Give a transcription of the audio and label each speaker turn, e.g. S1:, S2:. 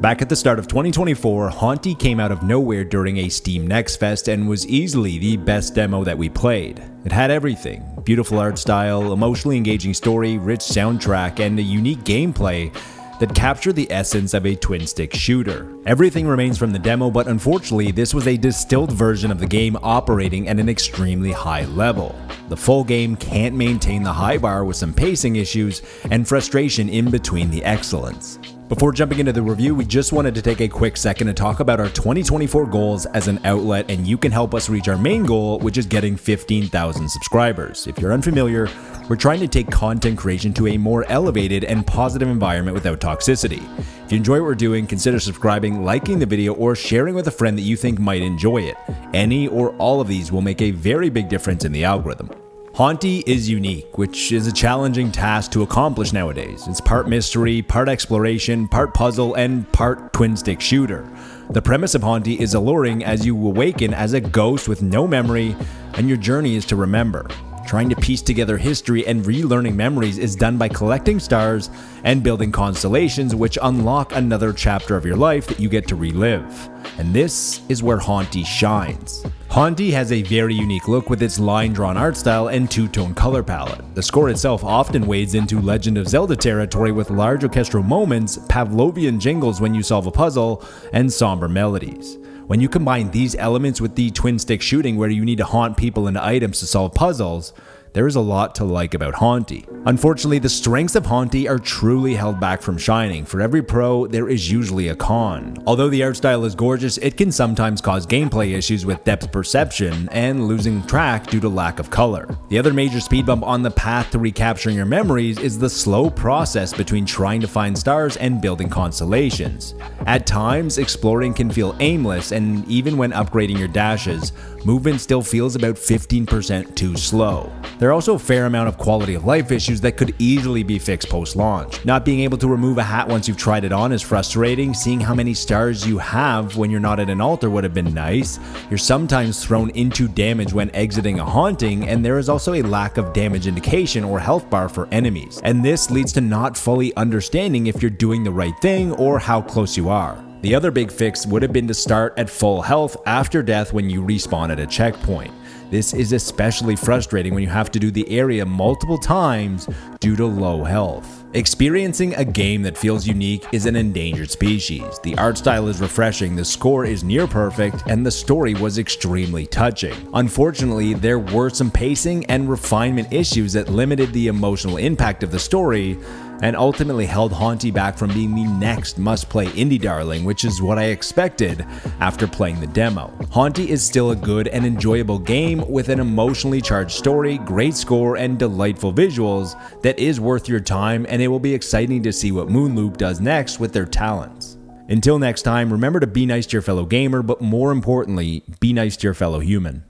S1: Back at the start of 2024, Hauntii came out of nowhere during a Steam Next Fest and was easily the best demo that we played. It had everything: beautiful art style, emotionally engaging story, rich soundtrack, and a unique gameplay that captured the essence of a twin-stick shooter. Everything remains from the demo, but unfortunately this was a distilled version of the game operating at an extremely high level. The full game can't maintain the high bar with some pacing issues and frustration in between the excellence. Before jumping into the review, we just wanted to take a quick second to talk about our 2024 goals as an outlet, and you can help us reach our main goal, which is getting 15,000 subscribers. If you're unfamiliar, we're trying to take content creation to a more elevated and positive environment without toxicity. If you enjoy what we're doing, consider subscribing, liking the video, or sharing with a friend that you think might enjoy it. Any or all of these will make a very big difference in the algorithm. Hauntii is unique, which is a challenging task to accomplish nowadays. It's part mystery, part exploration, part puzzle, and part twin-stick shooter. The premise of Hauntii is alluring as you awaken as a ghost with no memory, and your journey is to remember. Trying to piece together history and relearning memories is done by collecting stars and building constellations, which unlock another chapter of your life that you get to relive. And this is where Hauntii shines. Hauntii has a very unique look with its line-drawn art style and two-tone color palette. The score itself often wades into Legend of Zelda territory with large orchestral moments, Pavlovian jingles when you solve a puzzle, and somber melodies. When you combine these elements with the twin-stick shooting where you need to haunt people and items to solve puzzles, there is a lot to like about Hauntii. Unfortunately, the strengths of Hauntii are truly held back from shining. For every pro, there is usually a con. Although the art style is gorgeous, it can sometimes cause gameplay issues with depth perception and losing track due to lack of color. The other major speed bump on the path to recapturing your memories is the slow process between trying to find stars and building constellations. At times, exploring can feel aimless, and even when upgrading your dashes, movement still feels about 15% too slow. There are also a fair amount of quality of life issues that could easily be fixed post-launch. Not being able to remove a hat once you've tried it on is frustrating. Seeing how many stars you have when you're not at an altar would have been nice. You're sometimes thrown into damage when exiting a haunting, and there is also a lack of damage indication or health bar for enemies. And this leads to not fully understanding if you're doing the right thing or how close you are. The other big fix would have been to start at full health after death when you respawn at a checkpoint. This is especially frustrating when you have to do the area multiple times due to low health. Experiencing a game that feels unique is an endangered species. The art style is refreshing, the score is near perfect, and the story was extremely touching. Unfortunately, there were some pacing and refinement issues that limited the emotional impact of the story and ultimately held Hauntii back from being the next must-play indie darling, which is what I expected after playing the demo. Hauntii is still a good and enjoyable game with an emotionally charged story, great score, and delightful visuals that is worth your time, and it will be exciting to see what Moonloop does next with their talents. Until next time, remember to be nice to your fellow gamer, but more importantly, be nice to your fellow human.